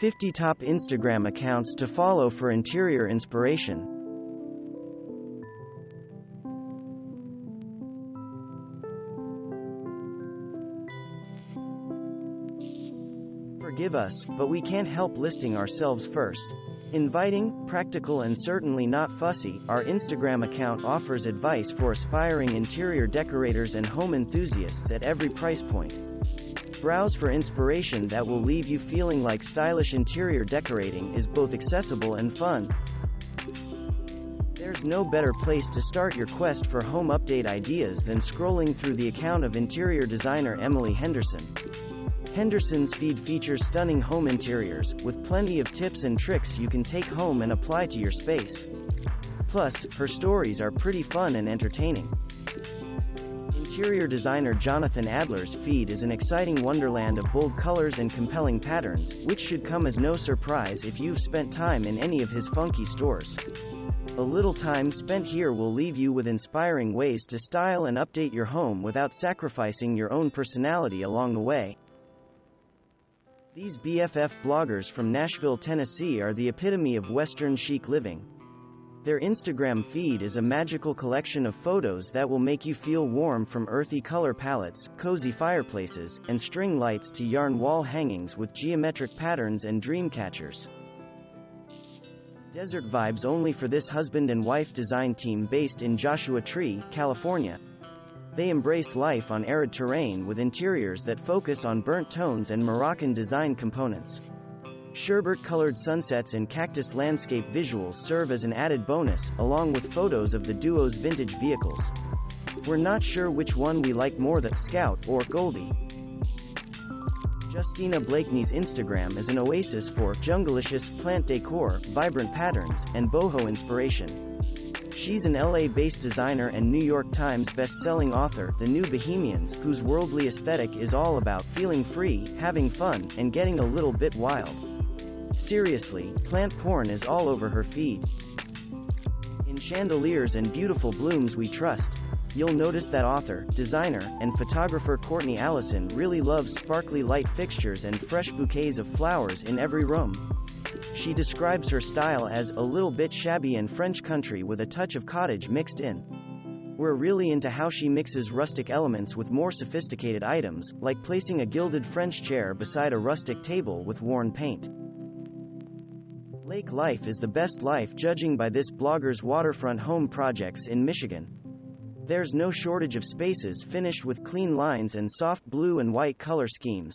50 top Instagram accounts to follow for interior inspiration. Forgive us, but we can't help listing ourselves first. Inviting, practical and certainly not fussy, our Instagram account offers advice for aspiring interior decorators and home enthusiasts at every price point. Browse for inspiration that will leave you feeling like stylish interior decorating is both accessible and fun. There's no better place to start your quest for home update ideas than scrolling through the account of interior designer Emily Henderson. Henderson's feed features stunning home interiors, with plenty of tips and tricks you can take home and apply to your space. Plus, her stories are pretty fun and entertaining. Interior designer Jonathan Adler's feed is an exciting wonderland of bold colors and compelling patterns, which should come as no surprise if you've spent time in any of his funky stores. A little time spent here will leave you with inspiring ways to style and update your home without sacrificing your own personality along the way. These BFF bloggers from Nashville, Tennessee are the epitome of Western chic living. Their Instagram feed is a magical collection of photos that will make you feel warm, from earthy color palettes, cozy fireplaces, and string lights to yarn wall hangings with geometric patterns and dream catchers. Desert vibes only for this husband and wife design team based in Joshua Tree, California. They embrace life on arid terrain with interiors that focus on burnt tones and Moroccan design components. Sherbet-colored sunsets and cactus landscape visuals serve as an added bonus, along with photos of the duo's vintage vehicles. We're not sure which one we like more, the Scout or Goldie. Justina Blakeney's Instagram is an oasis for junglicious plant decor, vibrant patterns, and boho inspiration. She's an LA-based designer and New York Times best-selling author, The New Bohemians, whose worldly aesthetic is all about feeling free, having fun, and getting a little bit wild. Seriously, plant porn is all over her feed. In Chandeliers and Beautiful Blooms We Trust, you'll notice that author, designer, and photographer Courtney Allison really loves sparkly light fixtures and fresh bouquets of flowers in every room. She describes her style as a little bit shabby and French country with a touch of cottage mixed in. We're really into how she mixes rustic elements with more sophisticated items, like placing a gilded French chair beside a rustic table with worn paint. Lake life is the best life, judging by this blogger's waterfront home projects in Michigan. There's no shortage of spaces finished with clean lines and soft blue and white color schemes.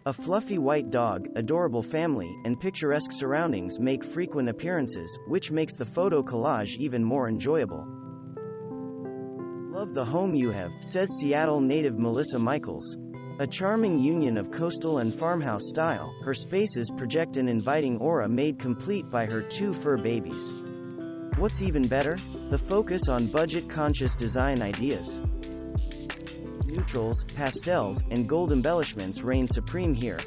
A fluffy white dog, adorable family, and picturesque surroundings make frequent appearances, which makes the photo collage even more enjoyable. Love the home you have, says Seattle native Melissa Michaels. A charming union of coastal and farmhouse style, her spaces project an inviting aura made complete by her 2 fur babies. What's even better? The focus on budget-conscious design ideas. Neutrals, pastels, and gold embellishments reign supreme here.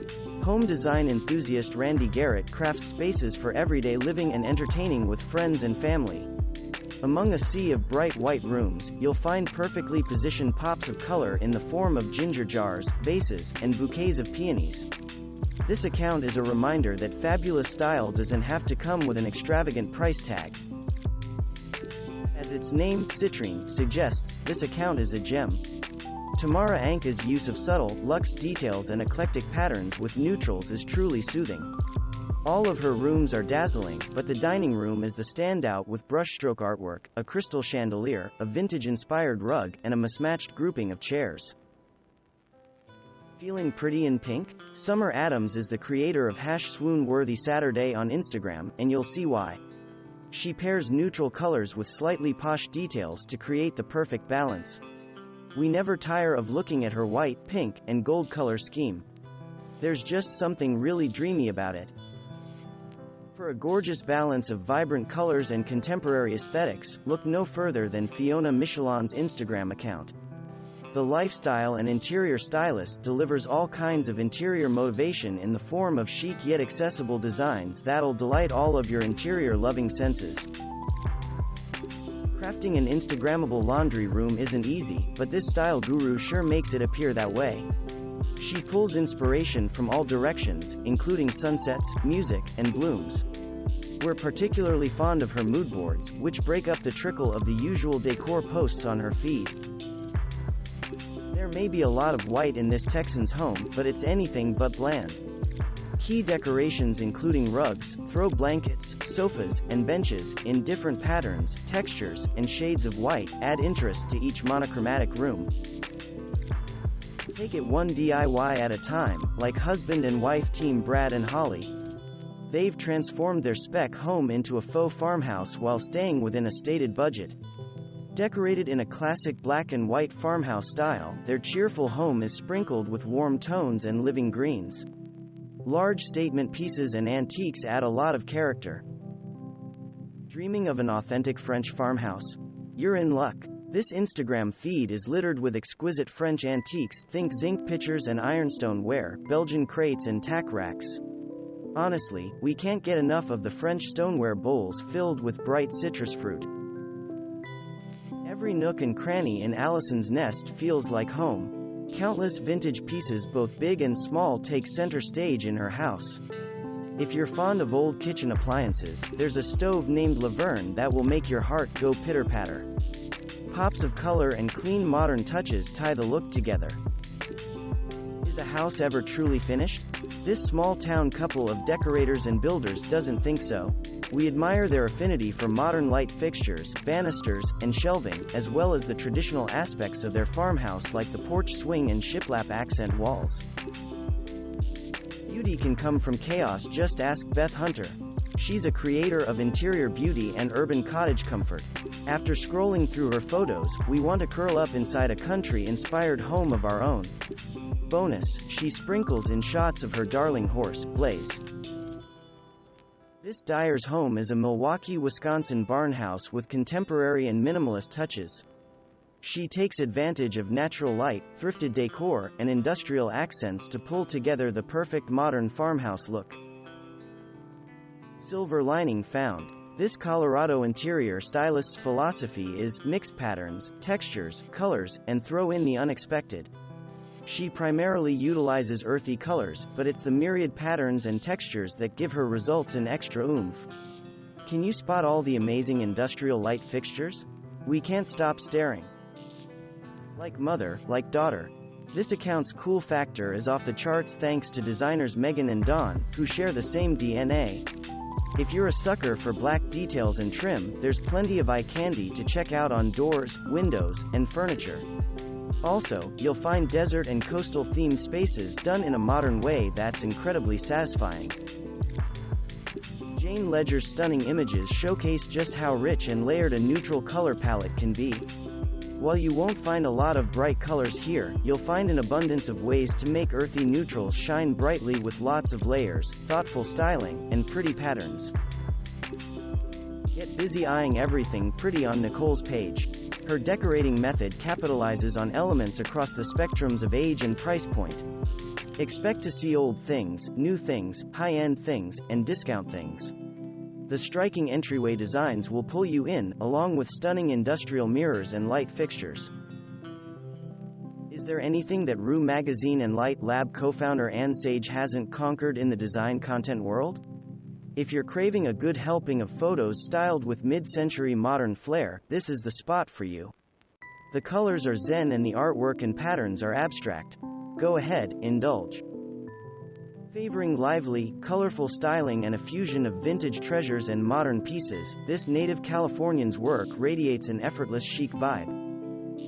Home design enthusiast Randy Garrett crafts spaces for everyday living and entertaining with friends and family. Among a sea of bright white rooms, you'll find perfectly positioned pops of color in the form of ginger jars, vases, and bouquets of peonies. This account is a reminder that fabulous style doesn't have to come with an extravagant price tag. As its name, Citrine, suggests, this account is a gem. Tamara Anka's use of subtle, luxe details and eclectic patterns with neutrals is truly soothing. All of her rooms are dazzling, but the dining room is the standout with brushstroke artwork, a crystal chandelier, a vintage-inspired rug, and a mismatched grouping of chairs. Feeling pretty in pink? Summer Adams is the creator of #swoon-worthy Saturday on Instagram, and you'll see why. She pairs neutral colors with slightly posh details to create the perfect balance. We never tire of looking at her white, pink, and gold color scheme. There's just something really dreamy about it. For a gorgeous balance of vibrant colors and contemporary aesthetics, look no further than Fiona Michelin's Instagram account. The lifestyle and interior stylist delivers all kinds of interior motivation in the form of chic yet accessible designs that'll delight all of your interior-loving senses. Crafting an Instagrammable laundry room isn't easy, but this style guru sure makes it appear that way. She pulls inspiration from all directions, including sunsets, music, and blooms. We're particularly fond of her mood boards, which break up the trickle of the usual decor posts on her feed. There may be a lot of white in this Texan's home, but it's anything but bland. Key decorations including rugs, throw blankets, sofas, and benches, in different patterns, textures, and shades of white, add interest to each monochromatic room. Take it one DIY at a time, like husband and wife team Brad and Holly. They've transformed their spec home into a faux farmhouse while staying within a stated budget. Decorated in a classic black and white farmhouse style, their cheerful home is sprinkled with warm tones and living greens. Large statement pieces and antiques add a lot of character. Dreaming of an authentic French farmhouse? You're in luck. This Instagram feed is littered with exquisite French antiques, think zinc pitchers and ironstone ware, Belgian crates and tack racks. Honestly, we can't get enough of the French stoneware bowls filled with bright citrus fruit. Every nook and cranny in Allison's nest feels like home. Countless vintage pieces both big and small take center stage in her house. If you're fond of old kitchen appliances, there's a stove named Laverne that will make your heart go pitter-patter. Pops of color and clean modern touches tie the look together. Is a house ever truly finished? This small-town couple of decorators and builders doesn't think so. We admire their affinity for modern light fixtures, banisters, and shelving, as well as the traditional aspects of their farmhouse like the porch swing and shiplap accent walls. Beauty can come from chaos, just ask Beth Hunter. She's a creator of interior beauty and urban cottage comfort. After scrolling through her photos, we want to curl up inside a country-inspired home of our own. Bonus, she sprinkles in shots of her darling horse, Blaze. This dyer's home is a Milwaukee, Wisconsin barn house with contemporary and minimalist touches. She takes advantage of natural light, thrifted decor, and industrial accents to pull together the perfect modern farmhouse look. Silver lining found. This Colorado interior stylist's philosophy is mix patterns, textures, colors, and throw in the unexpected. She primarily utilizes earthy colors, but it's the myriad patterns and textures that give her results an extra oomph. Can you spot all the amazing industrial light fixtures? We can't stop staring. Like mother, like daughter. This account's cool factor is off the charts thanks to designers Megan and Dawn, who share the same DNA. If you're a sucker for black details and trim, there's plenty of eye candy to check out on doors, windows, and furniture. Also, you'll find desert and coastal themed spaces done in a modern way that's incredibly satisfying. Jane Ledger's stunning images showcase just how rich and layered a neutral color palette can be. While you won't find a lot of bright colors here, you'll find an abundance of ways to make earthy neutrals shine brightly with lots of layers, thoughtful styling, and pretty patterns. Get busy eyeing everything pretty on Nicole's page. Her decorating method capitalizes on elements across the spectrums of age and price point. Expect to see old things, new things, high-end things, and discount things. The striking entryway designs will pull you in, along with stunning industrial mirrors and light fixtures. Is there anything that Rue Magazine and Light Lab co-founder Anne Sage hasn't conquered in the design content world? If you're craving a good helping of photos styled with mid-century modern flair, this is the spot for you. The colors are zen and the artwork and patterns are abstract. Go ahead, indulge. Favoring lively, colorful styling and a fusion of vintage treasures and modern pieces, this native Californian's work radiates an effortless chic vibe.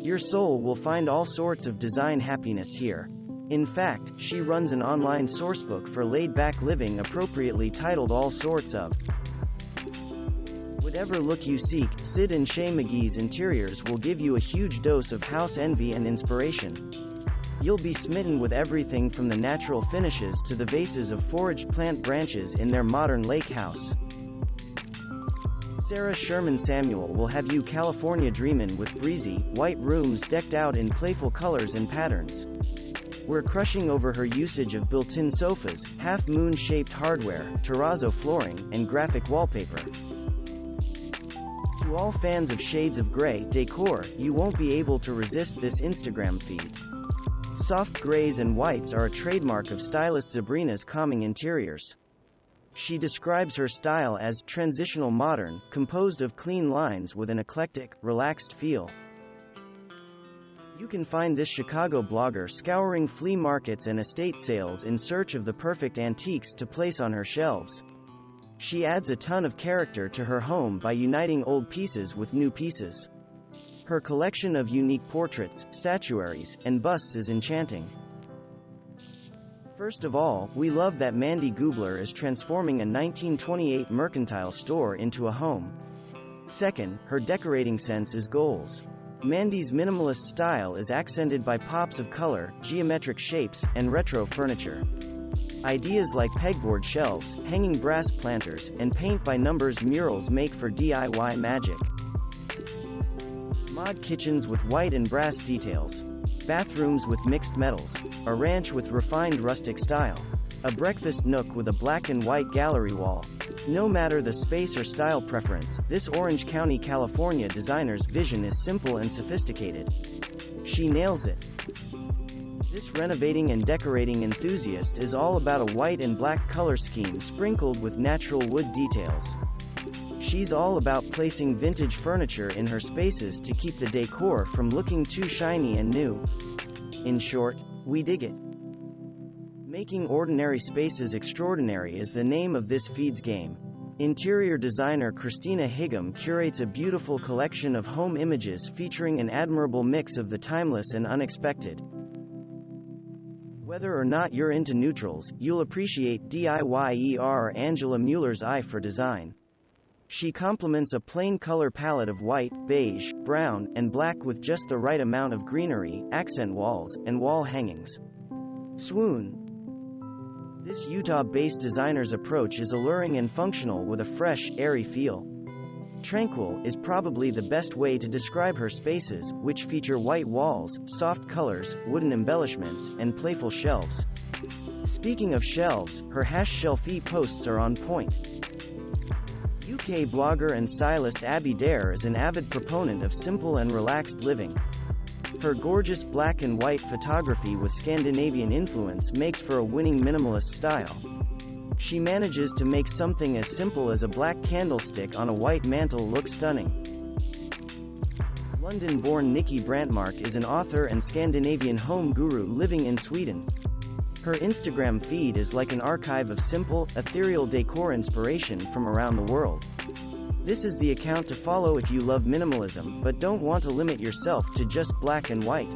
Your soul will find all sorts of design happiness here. In fact, she runs an online sourcebook for laid-back living appropriately titled All Sorts of. Whatever look you seek, Sid and Shay McGee's interiors will give you a huge dose of house envy and inspiration. You'll be smitten with everything from the natural finishes to the vases of foraged plant branches in their modern lake house. Sarah Sherman Samuel will have you California dreamin' with breezy, white rooms decked out in playful colors and patterns. We're crushing over her usage of built-in sofas, half-moon-shaped hardware, terrazzo flooring, and graphic wallpaper. To all fans of shades of gray decor, you won't be able to resist this Instagram feed. Soft grays and whites are a trademark of stylist Sabrina's calming interiors. She describes her style as transitional modern, composed of clean lines with an eclectic, relaxed feel. You can find this Chicago blogger scouring flea markets and estate sales in search of the perfect antiques to place on her shelves. She adds a ton of character to her home by uniting old pieces with new pieces. Her collection of unique portraits, statuaries, and busts is enchanting. First of all, we love that Mandy Gubler is transforming a 1928 mercantile store into a home. Second, her decorating sense is goals. Mandy's minimalist style is accented by pops of color, geometric shapes, and retro furniture. Ideas like pegboard shelves, hanging brass planters, and paint-by-numbers murals make for DIY magic. Mod kitchens with white and brass details. Bathrooms with mixed metals. A ranch with refined rustic style. A breakfast nook with a black and white gallery wall. No matter the space or style preference, this Orange County, California designer's vision is simple and sophisticated. She nails it. This renovating and decorating enthusiast is all about a white and black color scheme sprinkled with natural wood details. She's all about placing vintage furniture in her spaces to keep the decor from looking too shiny and new. In short, we dig it. Making ordinary spaces extraordinary is the name of this feed's game. Interior designer Christina Higham curates a beautiful collection of home images featuring an admirable mix of the timeless and unexpected. Whether or not you're into neutrals, you'll appreciate DIYER Angela Mueller's eye for design. She complements a plain color palette of white, beige, brown, and black with just the right amount of greenery, accent walls, and wall hangings. Swoon. This Utah-based designer's approach is alluring and functional with a fresh, airy feel. Tranquil is probably the best way to describe her spaces, which feature white walls, soft colors, wooden embellishments, and playful shelves. Speaking of shelves, her #shelfie posts are on point. UK blogger and stylist Abby Dare is an avid proponent of simple and relaxed living. Her gorgeous black and white photography with Scandinavian influence makes for a winning minimalist style. She manages to make something as simple as a black candlestick on a white mantle look stunning. London-born Nikki Brantmark is an author and Scandinavian home guru living in Sweden. Her Instagram feed is like an archive of simple, ethereal decor inspiration from around the world. This is the account to follow if you love minimalism but don't want to limit yourself to just black and white.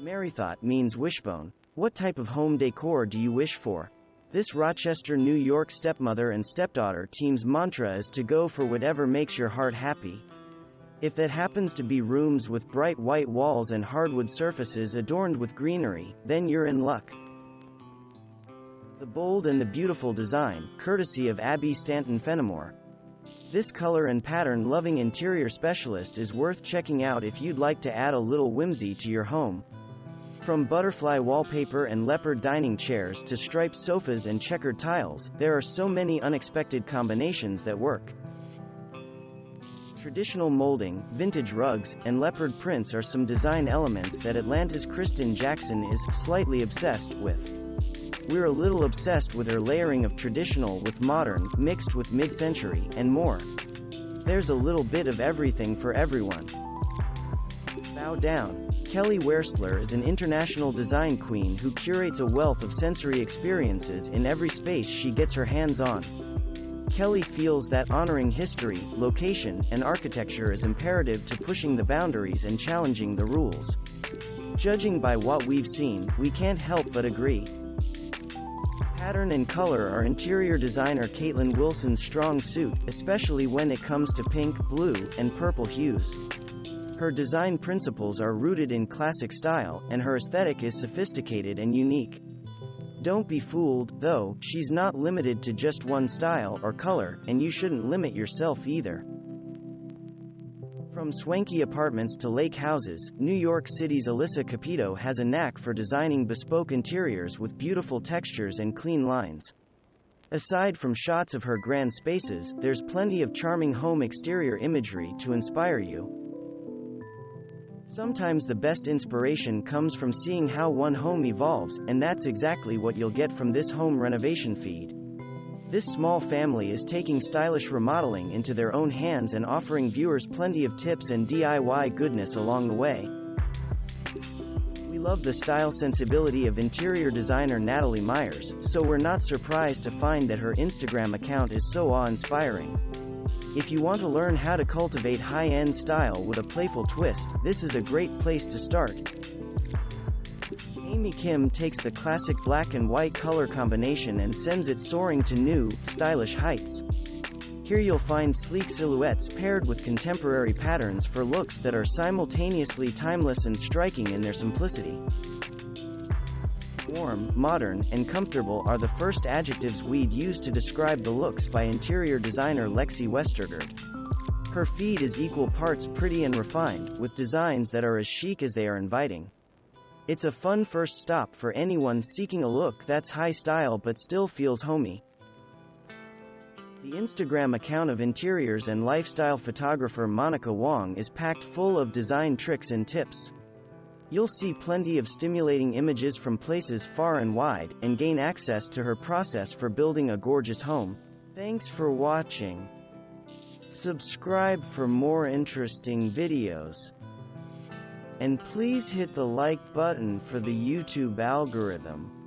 Merrythought means wishbone. What type of home decor do you wish for? This Rochester, New York stepmother and stepdaughter team's mantra is to go for whatever makes your heart happy. If that happens to be rooms with bright white walls and hardwood surfaces adorned with greenery, then you're in luck. The bold and the beautiful design, courtesy of Abby Stanton Fenimore. This color and pattern-loving interior specialist is worth checking out if you'd like to add a little whimsy to your home. From butterfly wallpaper and leopard dining chairs to striped sofas and checkered tiles, there are so many unexpected combinations that work. Traditional molding, vintage rugs, and leopard prints are some design elements that Atlanta's Kristen Jackson is slightly obsessed with. We're a little obsessed with her layering of traditional with modern, mixed with mid-century, and more. There's a little bit of everything for everyone. Bow down. Kelly Wearstler is an international design queen who curates a wealth of sensory experiences in every space she gets her hands on. Kelly feels that honoring history, location, and architecture is imperative to pushing the boundaries and challenging the rules. Judging by what we've seen, we can't help but agree. Pattern and color are interior designer Caitlin Wilson's strong suit, especially when it comes to pink, blue, and purple hues. Her design principles are rooted in classic style, and her aesthetic is sophisticated and unique. Don't be fooled, though, she's not limited to just one style or color, and you shouldn't limit yourself either. From swanky apartments to lake houses, New York City's Alyssa Capito has a knack for designing bespoke interiors with beautiful textures and clean lines. Aside from shots of her grand spaces, there's plenty of charming home exterior imagery to inspire you. Sometimes the best inspiration comes from seeing how one home evolves, and that's exactly what you'll get from this home renovation feed. This small family is taking stylish remodeling into their own hands and offering viewers plenty of tips and DIY goodness along the way. We love the style sensibility of interior designer Natalie Myers, so we're not surprised to find that her Instagram account is so awe-inspiring. If you want to learn how to cultivate high-end style with a playful twist, this is a great place to start. Amy Kim takes the classic black and white color combination and sends it soaring to new, stylish heights. Here you'll find sleek silhouettes paired with contemporary patterns for looks that are simultaneously timeless and striking in their simplicity. Warm, modern, and comfortable are the first adjectives we'd use to describe the looks by interior designer Lexi Westergaard. Her feed is equal parts pretty and refined, with designs that are as chic as they are inviting. It's a fun first stop for anyone seeking a look that's high style but still feels homey. The Instagram account of interiors and lifestyle photographer Monica Wong is packed full of design tricks and tips. You'll see plenty of stimulating images from places far and wide, and gain access to her process for building a gorgeous home. Thanks for watching. Subscribe for more interesting videos. And please hit the like button for the YouTube algorithm.